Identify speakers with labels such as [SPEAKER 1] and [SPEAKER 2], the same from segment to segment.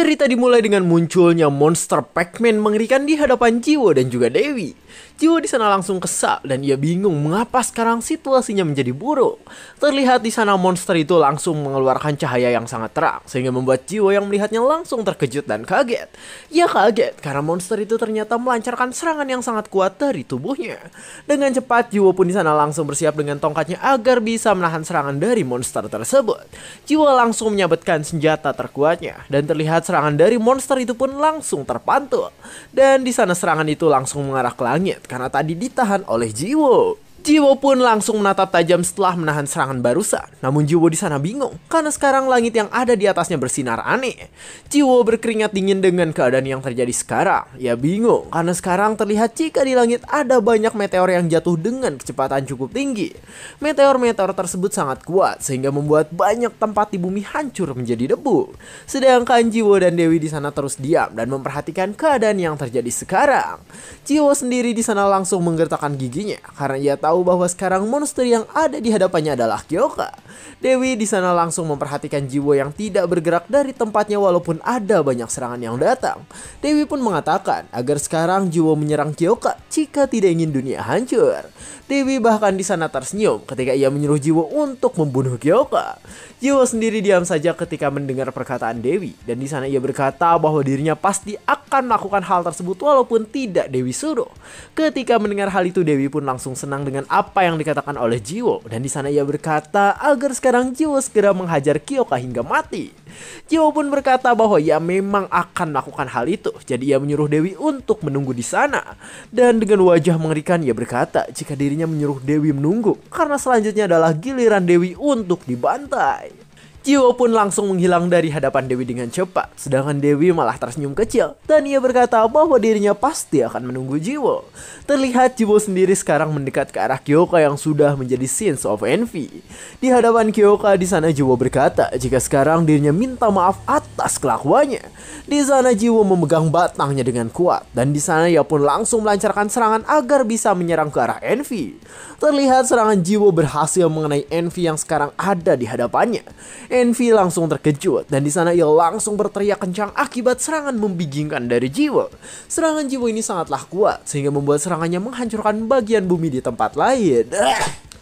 [SPEAKER 1] Cerita dimulai dengan munculnya monster Pac-Man mengerikan di hadapan Jiwo dan juga Dewi. Jiwo di sana langsung kesal dan ia bingung mengapa sekarang situasinya menjadi buruk. Terlihat di sana monster itu langsung mengeluarkan cahaya yang sangat terang sehingga membuat Jiwo yang melihatnya langsung terkejut dan kaget. Ia kaget karena monster itu ternyata melancarkan serangan yang sangat kuat dari tubuhnya. Dengan cepat Jiwo pun di sana langsung bersiap dengan tongkatnya agar bisa menahan serangan dari monster tersebut. Jiwo langsung menyabetkan senjata terkuatnya dan terlihat serangan dari monster itu pun langsung terpantul. Dan di sana serangan itu langsung mengarah ke langit karena tadi ditahan oleh Jiwo. Jiwo pun langsung menatap tajam setelah menahan serangan barusan. Namun Jiwo di sana bingung karena sekarang langit yang ada di atasnya bersinar aneh. Jiwo berkeringat dingin dengan keadaan yang terjadi sekarang. Ia bingung karena sekarang terlihat jika di langit ada banyak meteor yang jatuh dengan kecepatan cukup tinggi. Meteor-meteor tersebut sangat kuat sehingga membuat banyak tempat di bumi hancur menjadi debu. Sedangkan Jiwo dan Dewi di sana terus diam dan memperhatikan keadaan yang terjadi sekarang. Jiwo sendiri di sana langsung menggertakkan giginya karena ia tahu bahwa sekarang monster yang ada di hadapannya adalah Kyoka. Dewi di sana langsung memperhatikan Jiwo yang tidak bergerak dari tempatnya walaupun ada banyak serangan yang datang. Dewi pun mengatakan agar sekarang Jiwo menyerang Kyoka jika tidak ingin dunia hancur. Dewi bahkan di sana tersenyum ketika ia menyuruh Jiwo untuk membunuh Kyoka. Jiwo sendiri diam saja ketika mendengar perkataan Dewi dan di sana ia berkata bahwa dirinya pasti akan melakukan hal tersebut walaupun tidak Dewi suruh. Ketika mendengar hal itu Dewi pun langsung senang dengan apa yang dikatakan oleh Jiwo dan di sana ia berkata agar sekarang Jiwo segera menghajar Kyoka hingga mati. Jiwo pun berkata bahwa ia memang akan melakukan hal itu, jadi ia menyuruh Dewi untuk menunggu di sana. Dan dengan wajah mengerikan ia berkata jika dirinya menyuruh Dewi menunggu karena selanjutnya adalah giliran Dewi untuk dibantai. Jiwo pun langsung menghilang dari hadapan Dewi dengan cepat, sedangkan Dewi malah tersenyum kecil dan ia berkata bahwa dirinya pasti akan menunggu Jiwo. Terlihat Jiwo sendiri sekarang mendekat ke arah Kyoka yang sudah menjadi Sins of Envy. Di hadapan Kyoka di sana Jiwo berkata jika sekarang dirinya minta maaf atas kelakuannya. Di sana Jiwo memegang batangnya dengan kuat dan di sana ia pun langsung melancarkan serangan agar bisa menyerang ke arah Envy. Terlihat serangan Jiwo berhasil mengenai Envy yang sekarang ada di hadapannya. Envy langsung terkejut dan di sana ia langsung berteriak kencang akibat serangan membingungkan dari Jiwo. Serangan Jiwo ini sangatlah kuat sehingga membuat serangannya menghancurkan bagian bumi di tempat lain.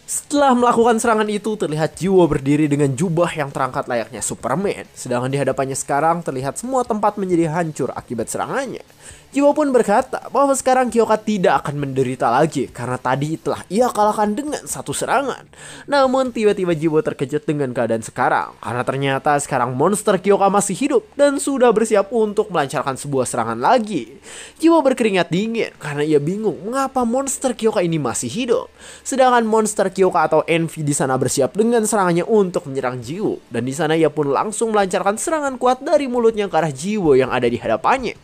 [SPEAKER 1] Setelah melakukan serangan itu terlihat Jiwo berdiri dengan jubah yang terangkat layaknya Superman. Sedangkan di hadapannya sekarang terlihat semua tempat menjadi hancur akibat serangannya. Jiwo pun berkata bahwa sekarang Kyoka tidak akan menderita lagi karena tadi telah ia kalahkan dengan satu serangan. Namun tiba-tiba Jiwo terkejut dengan keadaan sekarang karena ternyata sekarang monster Kyoka masih hidup dan sudah bersiap untuk melancarkan sebuah serangan lagi. Jiwo berkeringat dingin karena ia bingung mengapa monster Kyoka ini masih hidup. Sedangkan monster Kyoka atau Envy di sana bersiap dengan serangannya untuk menyerang Jiwo dan di sana ia pun langsung melancarkan serangan kuat dari mulutnya ke arah Jiwo yang ada di hadapannya.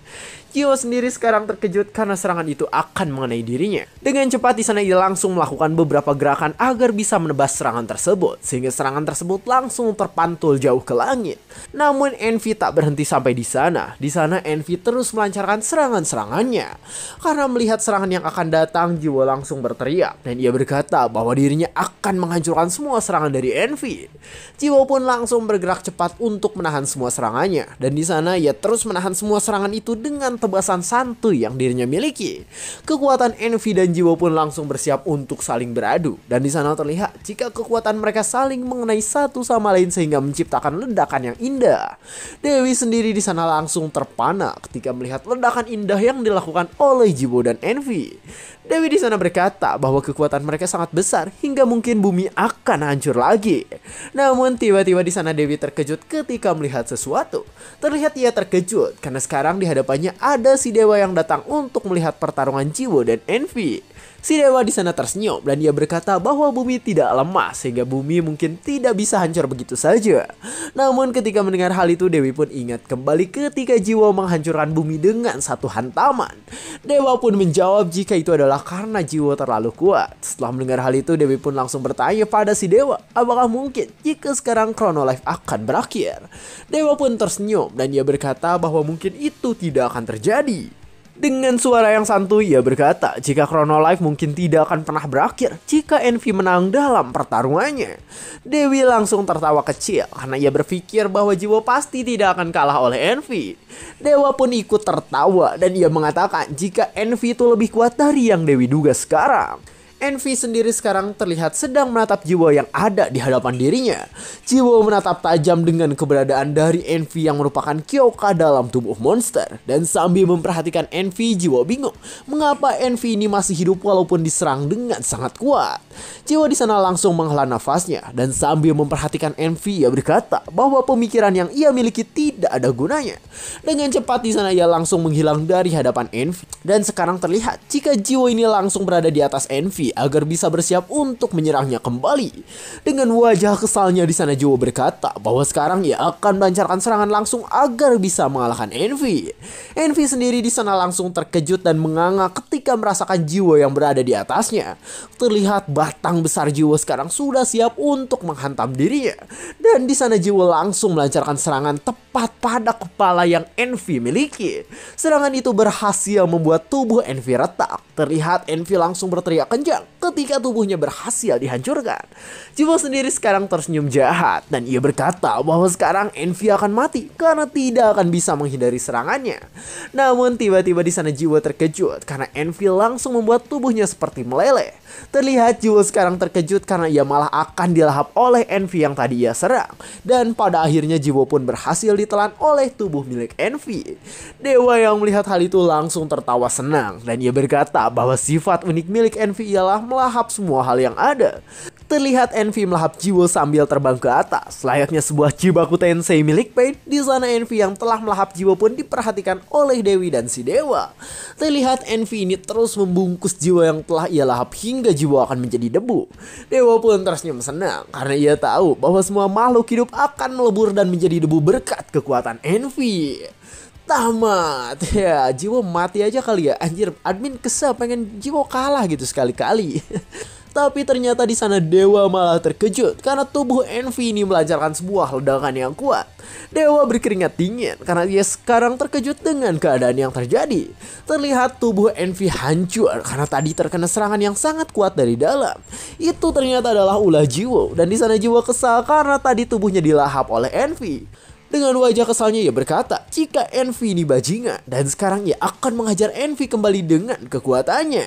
[SPEAKER 1] Jiwo sendiri sekarang terkejut karena serangan itu akan mengenai dirinya. Dengan cepat di sana ia langsung melakukan beberapa gerakan agar bisa menebas serangan tersebut sehingga serangan tersebut langsung terpantul jauh ke langit. Namun Envy tak berhenti sampai di sana. Di sana Envy terus melancarkan serangan-serangannya. Karena melihat serangan yang akan datang, Jiwo langsung berteriak dan ia berkata bahwa dirinya akan menghancurkan semua serangan dari Envy. Jiwo pun langsung bergerak cepat untuk menahan semua serangannya dan di sana ia terus menahan semua serangan itu dengan tebasan santuy yang dirinya miliki. Kekuatan Envy dan Jiwo pun langsung bersiap untuk saling beradu dan di sana terlihat jika kekuatan mereka saling mengenai satu sama lain sehingga menciptakan ledakan yang indah. Dewi sendiri di sana langsung terpana ketika melihat ledakan indah yang dilakukan oleh Jiwo dan Envy. Dewi di sana berkata bahwa kekuatan mereka sangat besar hingga mungkin bumi akan hancur lagi. Namun tiba-tiba di sana Dewi terkejut ketika melihat sesuatu. Terlihat ia terkejut karena sekarang di hadapannya ada si dewa yang datang untuk melihat pertarungan Jiwo dan Envy. Si dewa di sana tersenyum dan ia berkata bahwa bumi tidak lemah sehingga bumi mungkin tidak bisa hancur begitu saja. Namun ketika mendengar hal itu Dewi pun ingat kembali ketika Jiwo menghancurkan bumi dengan satu hantaman. Dewa pun menjawab jika itu adalah karena Jiwo terlalu kuat. Setelah mendengar hal itu Dewi pun langsung bertanya pada si dewa apakah mungkin jika sekarang Chronolife akan berakhir. Dewa pun tersenyum dan ia berkata bahwa mungkin itu tidak akan terjadi. Dengan suara yang santuy ia berkata jika Chronolife mungkin tidak akan pernah berakhir jika Envy menang dalam pertarungannya. Dewi langsung tertawa kecil karena ia berpikir bahwa Jiwo pasti tidak akan kalah oleh Envy. Dewa pun ikut tertawa dan ia mengatakan jika Envy itu lebih kuat dari yang Dewi duga sekarang. Envy sendiri sekarang terlihat sedang menatap Jiwo yang ada di hadapan dirinya. Jiwo menatap tajam dengan keberadaan dari Envy yang merupakan Kyoka dalam tubuh monster. Dan sambil memperhatikan Envy, Jiwo bingung mengapa Envy ini masih hidup walaupun diserang dengan sangat kuat. Jiwo di sana langsung menghela nafasnya dan sambil memperhatikan Envy ia berkata bahwa pemikiran yang ia miliki tidak ada gunanya. Dengan cepat di sana ia langsung menghilang dari hadapan Envy dan sekarang terlihat jika Jiwo ini langsung berada di atas Envy agar bisa bersiap untuk menyerangnya kembali. Dengan wajah kesalnya di sana Jiwo berkata bahwa sekarang ia akan melancarkan serangan langsung agar bisa mengalahkan Envy. Envy sendiri di sana langsung terkejut dan menganga ketika merasakan Jiwo yang berada di atasnya. Terlihat batang besar Jiwo sekarang sudah siap untuk menghantam dirinya. Dan di sana Jiwo langsung melancarkan serangan tepat pada kepala yang Envy miliki. Serangan itu berhasil membuat tubuh Envy retak. Terlihat Envy langsung berteriak kencang ketika tubuhnya berhasil dihancurkan. Jiwo sendiri sekarang tersenyum jahat dan ia berkata bahwa sekarang Envy akan mati karena tidak akan bisa menghindari serangannya. Namun tiba-tiba di sana Jiwo terkejut karena Envy langsung membuat tubuhnya seperti meleleh. Terlihat Jiwo sekarang terkejut karena ia malah akan dilahap oleh Envy yang tadi ia serang. Dan pada akhirnya Jiwo pun berhasil ditelan oleh tubuh milik Envy. Dewa yang melihat hal itu langsung tertawa senang dan ia berkata bahwa sifat unik milik Envy ialah melahap semua hal yang ada. Terlihat Envy melahap Jiwo sambil terbang ke atas, layaknya sebuah Chibaku Tensei milik Pain. Di sana Envy yang telah melahap Jiwo pun diperhatikan oleh Dewi dan si Dewa. Terlihat Envy ini terus membungkus Jiwo yang telah ia lahap hingga Jiwo akan menjadi debu. Dewa pun tersenyum senang karena ia tahu bahwa semua makhluk hidup akan melebur dan menjadi debu berkat kekuatan Envy. Tamat ya, Jiwo mati aja kali ya. Anjir, admin kesel pengen Jiwo kalah gitu sekali-kali. Tapi ternyata di sana Dewa malah terkejut karena tubuh Envy ini melancarkan sebuah ledakan yang kuat. Dewa berkeringat dingin karena dia sekarang terkejut dengan keadaan yang terjadi. Terlihat tubuh Envy hancur karena tadi terkena serangan yang sangat kuat dari dalam. Itu ternyata adalah ulah Jiwo dan di sana Jiwo kesal karena tadi tubuhnya dilahap oleh Envy. Dengan wajah kesalnya ia berkata jika Envy ini bajingan dan sekarang ia akan menghajar Envy kembali dengan kekuatannya.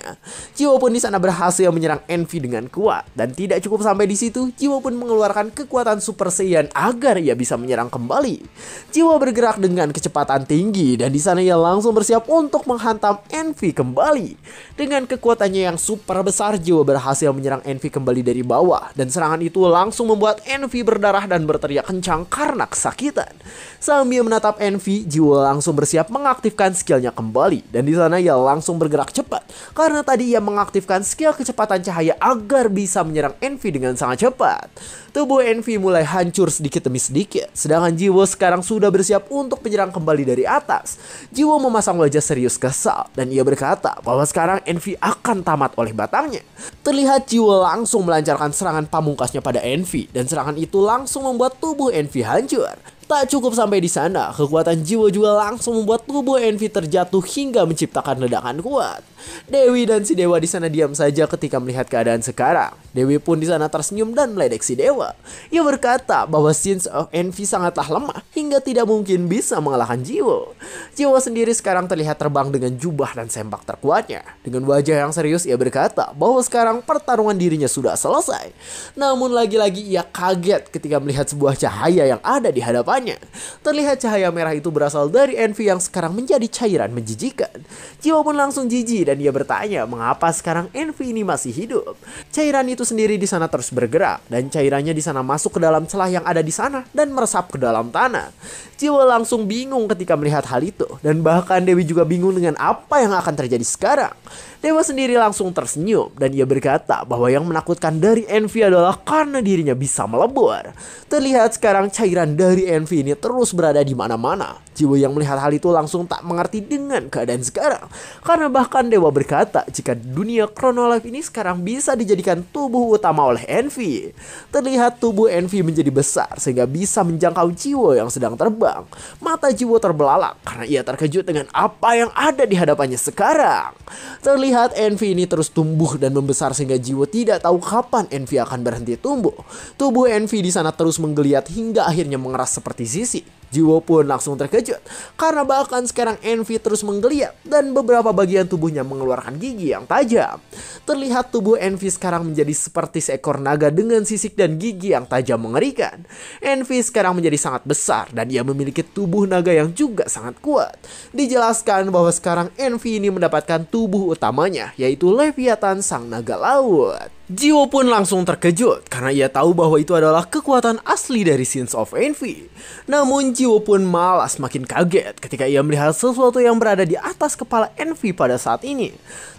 [SPEAKER 1] Jiwo pun di sana berhasil menyerang Envy dengan kuat dan tidak cukup sampai di situ, Jiwo pun mengeluarkan kekuatan Super Saiyan agar ia bisa menyerang kembali. Jiwo bergerak dengan kecepatan tinggi dan di sana ia langsung bersiap untuk menghantam Envy kembali. Dengan kekuatannya yang super besar, Jiwo berhasil menyerang Envy kembali dari bawah dan serangan itu langsung membuat Envy berdarah dan berteriak kencang karena kesakitan. Sambil menatap Envy, Jiwo langsung bersiap mengaktifkan skillnya kembali. Dan di sana ia langsung bergerak cepat karena tadi ia mengaktifkan skill kecepatan cahaya agar bisa menyerang Envy dengan sangat cepat. Tubuh Envy mulai hancur sedikit demi sedikit, sedangkan Jiwo sekarang sudah bersiap untuk menyerang kembali dari atas. Jiwo memasang wajah serius kesal dan ia berkata bahwa sekarang Envy akan tamat oleh batangnya. Terlihat Jiwo langsung melancarkan serangan pamungkasnya pada Envy dan serangan itu langsung membuat tubuh Envy hancur. Tak cukup sampai di sana, kekuatan Jiwo juga langsung membuat tubuh Envy terjatuh hingga menciptakan ledakan kuat. Dewi dan si Dewa di sana diam saja ketika melihat keadaan sekarang. Dewi pun di sana tersenyum dan meledek si Dewa. Ia berkata bahwa Sins of Envy sangatlah lemah hingga tidak mungkin bisa mengalahkan Jiwo. Jiwo sendiri sekarang terlihat terbang dengan jubah dan sempak terkuatnya. Dengan wajah yang serius ia berkata bahwa sekarang pertarungan dirinya sudah selesai. Namun lagi-lagi ia kaget ketika melihat sebuah cahaya yang ada di hadapannya. Terlihat cahaya merah itu berasal dari Envy yang sekarang menjadi cairan menjijikan. Jiwo pun langsung jijik dan ia bertanya mengapa sekarang Envy ini masih hidup. Cairan itu sendiri di sana terus bergerak dan cairannya di sana masuk ke dalam celah yang ada di sana dan meresap ke dalam tanah. Jiwo langsung bingung ketika melihat hal itu dan bahkan Dewi juga bingung dengan apa yang akan terjadi sekarang. Dewa sendiri langsung tersenyum dan ia berkata bahwa yang menakutkan dari Envy adalah karena dirinya bisa melebur. Terlihat sekarang cairan dari Envy ini terus berada di mana-mana Jiwo yang melihat hal itu langsung tak mengerti dengan keadaan sekarang. Karena bahkan dewa berkata jika dunia Chrono Life ini sekarang bisa dijadikan tubuh utama oleh Envy. Terlihat tubuh Envy menjadi besar sehingga bisa menjangkau Jiwo yang sedang terbang. Mata Jiwo terbelalak karena ia terkejut dengan apa yang ada di hadapannya sekarang. Terlihat Envy ini terus tumbuh dan membesar sehingga Jiwo tidak tahu kapan Envy akan berhenti tumbuh. Tubuh Envy di sana terus menggeliat hingga akhirnya mengeras seperti sisik. Jiwo pun langsung terkejut karena bahkan sekarang Envy terus menggeliat dan beberapa bagian tubuhnya mengeluarkan gigi yang tajam. Terlihat tubuh Envy sekarang menjadi seperti seekor naga dengan sisik dan gigi yang tajam mengerikan. Envy sekarang menjadi sangat besar dan ia memiliki tubuh naga yang juga sangat kuat. Dijelaskan bahwa sekarang Envy ini mendapatkan tubuh utamanya, yaitu Leviathan sang naga laut. Jiwo pun langsung terkejut karena ia tahu bahwa itu adalah kekuatan asli dari Sins of Envy. Namun Jiwo pun malah semakin kaget ketika ia melihat sesuatu yang berada di atas kepala Envy pada saat ini.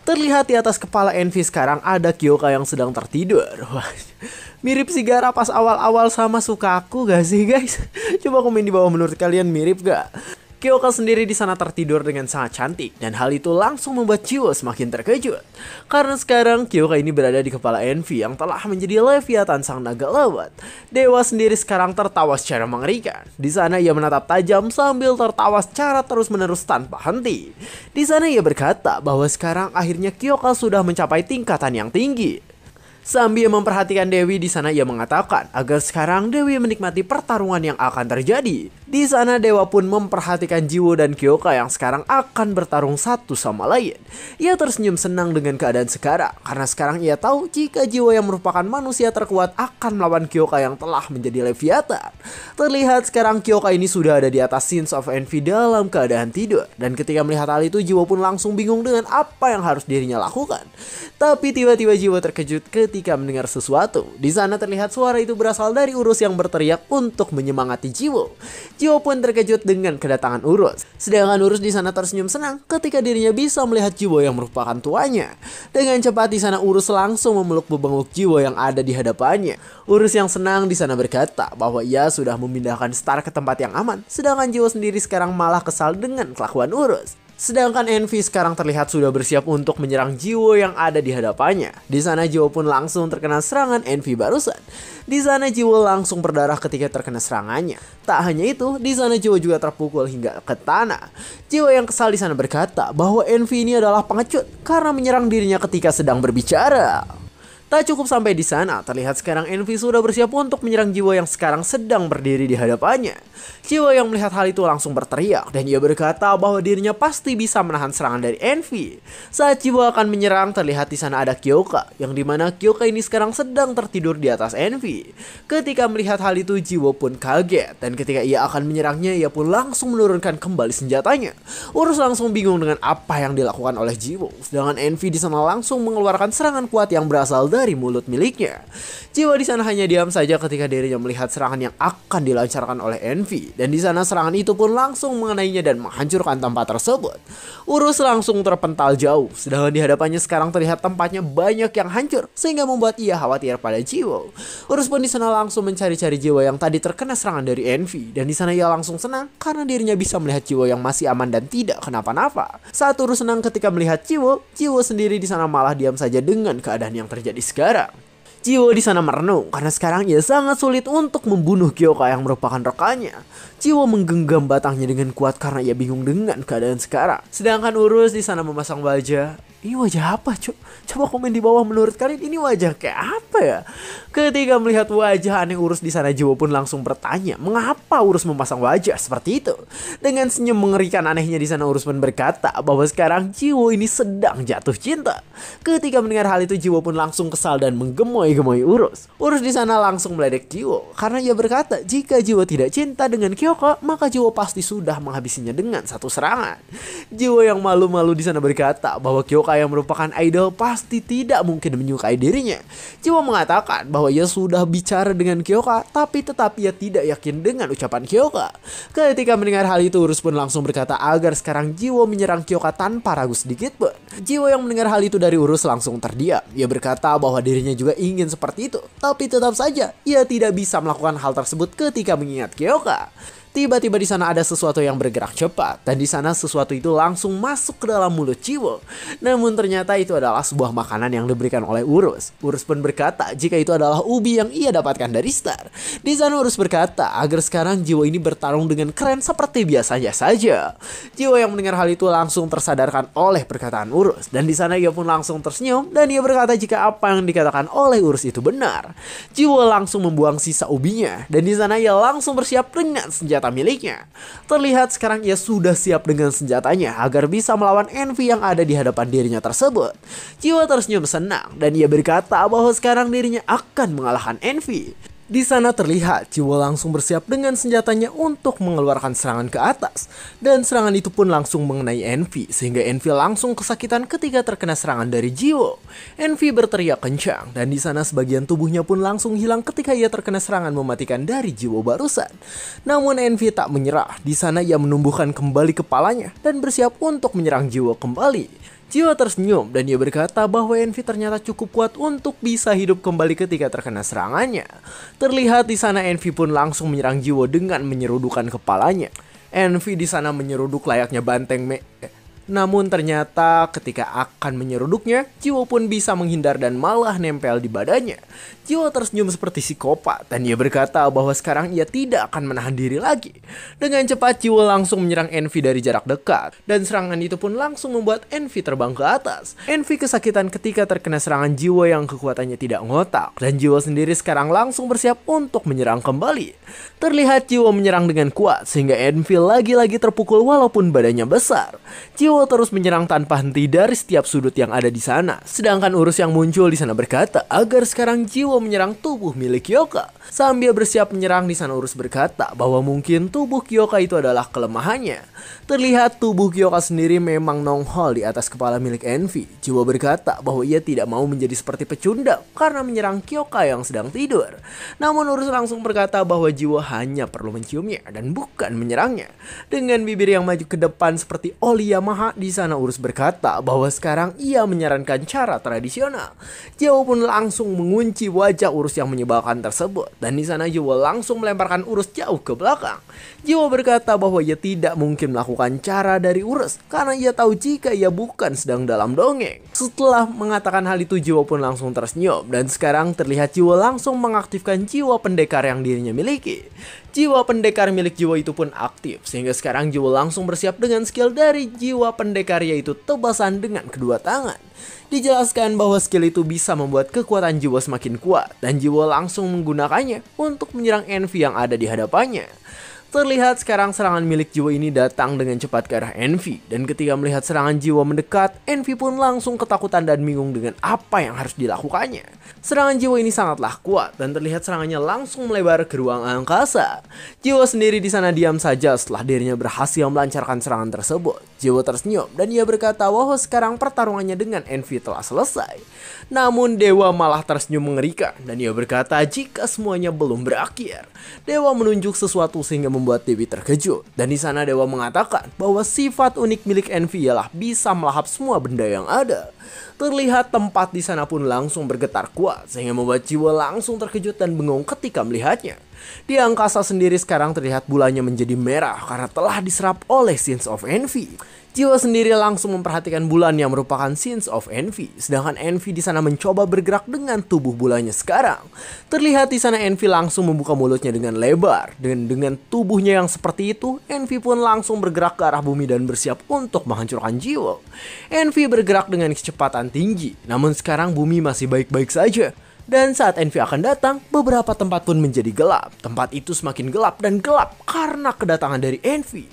[SPEAKER 1] Terlihat di atas kepala Envy sekarang ada Kyoka yang sedang tertidur. Wah, mirip si Gaara pas awal-awal sama Sukaku gak sih guys? Coba komen di bawah menurut kalian mirip gak? Kyoka sendiri di sana tertidur dengan sangat cantik dan hal itu langsung membuat Jiwo semakin terkejut. Karena sekarang Kyoka ini berada di kepala Envy yang telah menjadi Leviathan sang naga laut. Dewa sendiri sekarang tertawa secara mengerikan. Di sana ia menatap tajam sambil tertawa secara terus-menerus tanpa henti. Di sana ia berkata bahwa sekarang akhirnya Kyoka sudah mencapai tingkatan yang tinggi. Sambil memperhatikan Dewi di sana ia mengatakan agar sekarang Dewi menikmati pertarungan yang akan terjadi. Di sana Dewa pun memperhatikan Jiwo dan Kyoka yang sekarang akan bertarung satu sama lain. Ia tersenyum senang dengan keadaan sekarang karena sekarang ia tahu jika Jiwo yang merupakan manusia terkuat akan melawan Kyoka yang telah menjadi Leviathan. Terlihat sekarang Kyoka ini sudah ada di atas Sins of Envy dalam keadaan tidur. Dan ketika melihat hal itu Jiwo pun langsung bingung dengan apa yang harus dirinya lakukan. Tapi tiba-tiba Jiwo terkejut ketika mendengar sesuatu. Di sana terlihat suara itu berasal dari Urus yang berteriak untuk menyemangati Jiwo. Jiwo pun terkejut dengan kedatangan Urus. Sedangkan Urus di sana tersenyum senang ketika dirinya bisa melihat Jiwo yang merupakan tuannya. Dengan cepat di sana Urus langsung memeluk bebenguk Jiwo yang ada di hadapannya. Urus yang senang di sana berkata bahwa ia sudah memindahkan Star ke tempat yang aman. Sedangkan Jiwo sendiri sekarang malah kesal dengan kelakuan Urus. Sedangkan Envy sekarang terlihat sudah bersiap untuk menyerang Jiwo yang ada di hadapannya. Di sana Jiwo pun langsung terkena serangan Envy barusan. Di sana Jiwo langsung berdarah ketika terkena serangannya. Tak hanya itu, di sana Jiwo juga terpukul hingga ke tanah. Jiwo yang kesal di sana berkata bahwa Envy ini adalah pengecut karena menyerang dirinya ketika sedang berbicara. Tak cukup sampai di sana, terlihat sekarang Envy sudah bersiap untuk menyerang Jiwo yang sekarang sedang berdiri di hadapannya. Jiwo yang melihat hal itu langsung berteriak dan ia berkata bahwa dirinya pasti bisa menahan serangan dari Envy. Saat Jiwo akan menyerang, terlihat di sana ada Kyoka, yang dimana Kyoka ini sekarang sedang tertidur di atas Envy. Ketika melihat hal itu, Jiwo pun kaget dan ketika ia akan menyerangnya, ia pun langsung menurunkan kembali senjatanya. Urus langsung bingung dengan apa yang dilakukan oleh Jiwo, sedangkan Envy di sana langsung mengeluarkan serangan kuat yang berasal dari mulut miliknya. Jiwo di sana hanya diam saja ketika dirinya melihat serangan yang akan dilancarkan oleh Envy. Dan di sana serangan itu pun langsung mengenainya dan menghancurkan tempat tersebut. Urus langsung terpental jauh, sedangkan di hadapannya sekarang terlihat tempatnya banyak yang hancur sehingga membuat ia khawatir pada Jiwo. Urus pun di sana langsung mencari-cari Jiwo yang tadi terkena serangan dari Envy, dan di sana ia langsung senang karena dirinya bisa melihat Jiwo yang masih aman dan tidak kenapa-napa. Saat Urus senang ketika melihat Jiwo, Jiwo sendiri di sana malah diam saja dengan keadaan yang terjadi sekarang. Jiwo di sana merenung karena sekarang ia sangat sulit untuk membunuh Kyoka yang merupakan rekannya. Jiwo menggenggam batangnya dengan kuat karena ia bingung dengan keadaan sekarang. Sedangkan Urus di sana memasang wajah. Ini wajah apa, Cuk? Coba komen di bawah menurut kalian ini wajah kayak apa ya? Ketika melihat wajah aneh Urus di sana, Jiwo pun langsung bertanya, mengapa Urus memasang wajah seperti itu? Dengan senyum mengerikan anehnya di sana Urus pun berkata bahwa sekarang Jiwo ini sedang jatuh cinta. Ketika mendengar hal itu, Jiwo pun langsung kesal dan menggemoy-gemoy Urus. Urus di sana langsung meledek Jiwo karena ia berkata jika Jiwo tidak cinta dengan Kyoka, maka Jiwo pasti sudah menghabisinya dengan satu serangan. Jiwo yang malu-malu di sana berkata bahwa Kyoka yang merupakan idol pasti tidak mungkin menyukai dirinya. Jiwo mengatakan bahwa ia sudah bicara dengan Kyoka, tapi tetap ia tidak yakin dengan ucapan Kyoka. Ketika mendengar hal itu, Urus pun langsung berkata agar sekarang Jiwo menyerang Kyoka tanpa ragu sedikit pun. Jiwo yang mendengar hal itu dari Urus langsung terdiam. Ia berkata bahwa dirinya juga ingin seperti itu, tapi tetap saja ia tidak bisa melakukan hal tersebut ketika mengingat Kyoka. Tiba-tiba di sana ada sesuatu yang bergerak cepat dan di sana sesuatu itu langsung masuk ke dalam mulut Jiwo. Namun ternyata itu adalah sebuah makanan yang diberikan oleh Urus. Urus pun berkata jika itu adalah ubi yang ia dapatkan dari Star. Di sana Urus berkata agar sekarang Jiwo ini bertarung dengan keren seperti biasanya saja. Jiwo yang mendengar hal itu langsung tersadarkan oleh perkataan Urus dan di sana ia pun langsung tersenyum dan ia berkata jika apa yang dikatakan oleh Urus itu benar. Jiwo langsung membuang sisa ubinya dan di sana ia langsung bersiap dengan senjata miliknya. Terlihat sekarang ia sudah siap dengan senjatanya agar bisa melawan Envy yang ada di hadapan dirinya tersebut. Jiwo tersenyum senang dan ia berkata bahwa sekarang dirinya akan mengalahkan Envy. Di sana terlihat Jiwo langsung bersiap dengan senjatanya untuk mengeluarkan serangan ke atas. Dan serangan itu pun langsung mengenai Envy sehingga Envy langsung kesakitan ketika terkena serangan dari Jiwo. Envy berteriak kencang dan di sana sebagian tubuhnya pun langsung hilang ketika ia terkena serangan mematikan dari Jiwo barusan. Namun Envy tak menyerah. Di sana ia menumbuhkan kembali kepalanya dan bersiap untuk menyerang Jiwo kembali. Jiwo tersenyum dan ia berkata bahwa Envy ternyata cukup kuat untuk bisa hidup kembali ketika terkena serangannya. Terlihat di sana Envy pun langsung menyerang Jiwo dengan menyerudukan kepalanya. Envy di sana menyeruduk layaknya banteng namun ternyata ketika akan menyeruduknya, Jiwo pun bisa menghindar dan malah nempel di badannya. Jiwo tersenyum seperti psikopat dan ia berkata bahwa sekarang ia tidak akan menahan diri lagi. Dengan cepat Jiwo langsung menyerang Envy dari jarak dekat dan serangan itu pun langsung membuat Envy terbang ke atas. Envy kesakitan ketika terkena serangan Jiwo yang kekuatannya tidak ngotak dan Jiwo sendiri sekarang langsung bersiap untuk menyerang kembali. Terlihat Jiwo menyerang dengan kuat sehingga Envy lagi-lagi terpukul walaupun badannya besar. Jiwo terus menyerang tanpa henti dari setiap sudut yang ada di sana. Sedangkan Urus yang muncul di sana berkata agar sekarang Jiwo menyerang tubuh milik Kyoka. Sambil bersiap menyerang di sana Urus berkata bahwa mungkin tubuh Kyoka itu adalah kelemahannya. Terlihat tubuh Kyoka sendiri memang nongol di atas kepala milik Envy. Jiwo berkata bahwa ia tidak mau menjadi seperti pecundang karena menyerang Kyoka yang sedang tidur. Namun Urus langsung berkata bahwa Jiwo hanya perlu menciumnya dan bukan menyerangnya. Dengan bibir yang maju ke depan seperti oli Yamaha, di sana Urus berkata bahwa sekarang ia menyarankan cara tradisional. Jiwo pun langsung mengunci wajah Urus yang menyebalkan tersebut dan di sana Jiwo langsung melemparkan Urus jauh ke belakang. Jiwo berkata bahwa ia tidak mungkin melakukan cara dari Urus karena ia tahu jika ia bukan sedang dalam dongeng. Setelah mengatakan hal itu Jiwo pun langsung tersenyum dan sekarang terlihat Jiwo langsung mengaktifkan jiwa pendekar yang dirinya miliki. Jiwa pendekar milik Jiwo itu pun aktif sehingga sekarang Jiwo langsung bersiap dengan skill dari jiwa pendekar yaitu tebasan dengan kedua tangan. Dijelaskan bahwa skill itu bisa membuat kekuatan Jiwo semakin kuat dan Jiwo langsung menggunakannya untuk menyerang Envy yang ada di hadapannya. Terlihat sekarang serangan milik Jiwo ini datang dengan cepat ke arah Envy dan ketika melihat serangan Jiwo mendekat, Envy pun langsung ketakutan dan bingung dengan apa yang harus dilakukannya. Serangan Jiwo ini sangatlah kuat dan terlihat serangannya langsung melebar ke ruang angkasa. Jiwo sendiri di sana diam saja setelah dirinya berhasil melancarkan serangan tersebut. Jiwo tersenyum dan ia berkata bahwa sekarang pertarungannya dengan Envy telah selesai. Namun Dewa malah tersenyum mengerikan dan ia berkata jika semuanya belum berakhir. Dewa menunjuk sesuatu sehingga membuat Dewi terkejut dan di sana Dewa mengatakan bahwa sifat unik milik Envy ialah bisa melahap semua benda yang ada. Terlihat tempat di sana pun langsung bergetar kuat sehingga membuat Jiwo langsung terkejut dan bengong ketika melihatnya. Di angkasa sendiri sekarang terlihat bulannya menjadi merah karena telah diserap oleh Sins of Envy. Jiwo sendiri langsung memperhatikan bulan yang merupakan Sins of Envy, sedangkan Envy di sana mencoba bergerak dengan tubuh bulannya sekarang. Terlihat di sana Envy langsung membuka mulutnya dengan lebar, dan dengan tubuhnya yang seperti itu, Envy pun langsung bergerak ke arah bumi dan bersiap untuk menghancurkan Jiwo. Envy bergerak dengan kecepatan tinggi, namun sekarang bumi masih baik-baik saja. Dan saat Envy akan datang, beberapa tempat pun menjadi gelap. Tempat itu semakin gelap dan gelap karena kedatangan dari Envy.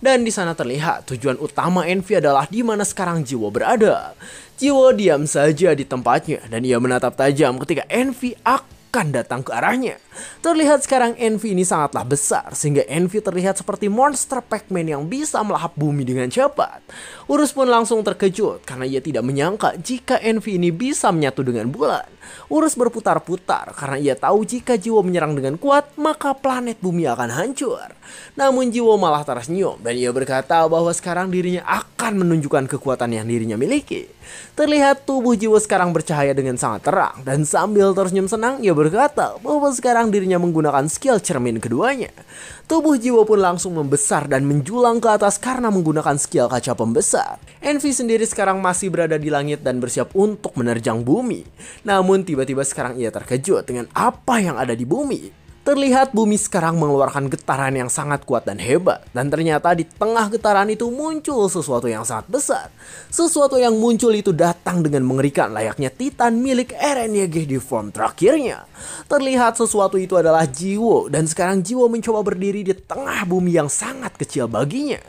[SPEAKER 1] Dan di sana terlihat tujuan utama Envy adalah di mana sekarang Jiwo berada. Jiwo diam saja di tempatnya dan ia menatap tajam ketika Envy akan datang ke arahnya. Terlihat sekarang Envy ini sangatlah besar sehingga Envy terlihat seperti monster Pac-Man yang bisa melahap bumi dengan cepat. Urus pun langsung terkejut karena ia tidak menyangka jika Envy ini bisa menyatu dengan bulan. Urus berputar-putar karena ia tahu jika Jiwo menyerang dengan kuat maka planet bumi akan hancur. Namun Jiwo malah tersenyum dan ia berkata bahwa sekarang dirinya akan menunjukkan kekuatan yang dirinya miliki. Terlihat tubuh Jiwo sekarang bercahaya dengan sangat terang dan sambil tersenyum senang ia berkata bahwa sekarang dirinya menggunakan skill cermin keduanya. Tubuh Jiwo pun langsung membesar dan menjulang ke atas karena menggunakan skill kaca pembesar. Envy sendiri sekarang masih berada di langit dan bersiap untuk menerjang bumi. Namun tiba-tiba sekarang ia terkejut dengan apa yang ada di bumi. Terlihat bumi sekarang mengeluarkan getaran yang sangat kuat dan hebat. Dan ternyata di tengah getaran itu muncul sesuatu yang sangat besar. Sesuatu yang muncul itu datang dengan mengerikan layaknya Titan milik Eren Yeager di form terakhirnya. Terlihat sesuatu itu adalah Jiwo. Dan sekarang Jiwo mencoba berdiri di tengah bumi yang sangat kecil baginya.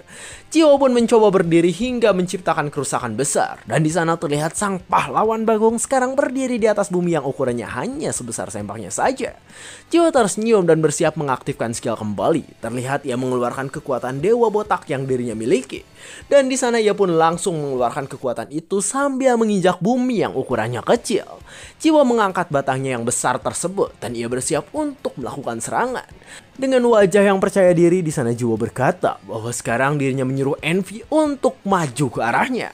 [SPEAKER 1] Jiwo pun mencoba berdiri hingga menciptakan kerusakan besar. Dan di sana terlihat sang pahlawan Bagong sekarang berdiri di atas bumi yang ukurannya hanya sebesar sempaknya saja. Jiwo tersenyum dan bersiap mengaktifkan skill kembali. Terlihat ia mengeluarkan kekuatan Dewa Botak yang dirinya miliki. Dan di sana ia pun langsung mengeluarkan kekuatan itu sambil menginjak bumi yang ukurannya kecil. Jiwo mengangkat batangnya yang besar tersebut dan ia bersiap untuk melakukan serangan. Dengan wajah yang percaya diri di sana Jiwo berkata bahwa sekarang dirinya menyuruh Envy untuk maju ke arahnya.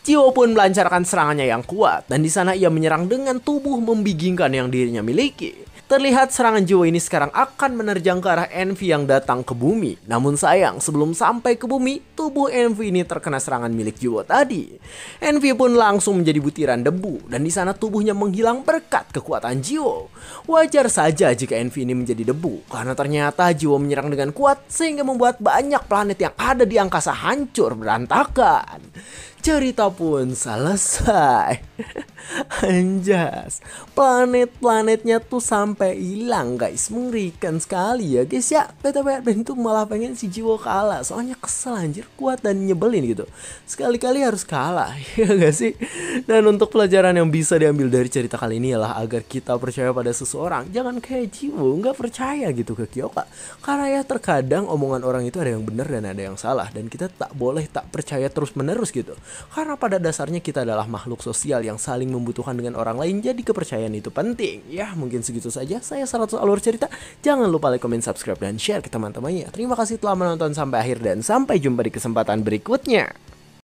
[SPEAKER 1] Jiwo pun melancarkan serangannya yang kuat dan di sana ia menyerang dengan tubuh membingungkan yang dirinya miliki. Terlihat serangan Jiwo ini sekarang akan menerjang ke arah Envy yang datang ke bumi. Namun sayang, sebelum sampai ke bumi, tubuh Envy ini terkena serangan milik Jiwo tadi. Envy pun langsung menjadi butiran debu dan di sana tubuhnya menghilang berkat kekuatan Jiwo. Wajar saja jika Envy ini menjadi debu karena ternyata Jiwo menyerang dengan kuat sehingga membuat banyak planet yang ada di angkasa hancur berantakan. Cerita pun selesai. Anjas, planet-planetnya tuh sampai hilang guys. Mengerikan sekali ya guys ya. BTW Ben tuh malah pengen si Jiwo kalah. Soalnya kesel anjir, kuat dan nyebelin gitu. Sekali-kali harus kalah, ya gak sih? Dan untuk pelajaran yang bisa diambil dari cerita kali ini adalah agar kita percaya pada seseorang. Jangan kayak Jiwo, gak percaya gitu ke Kyoka. Karena ya terkadang omongan orang itu ada yang benar dan ada yang salah. Dan kita tak boleh tak percaya terus-menerus gitu. Karena pada dasarnya kita adalah makhluk sosial yang saling membutuhkan dengan orang lain, jadi kepercayaan itu penting. Ya mungkin segitu saja, saya 100 alur cerita. Jangan lupa like, comment, subscribe, dan share ke teman-temannya. Terima kasih telah menonton sampai akhir dan sampai jumpa di kesempatan berikutnya.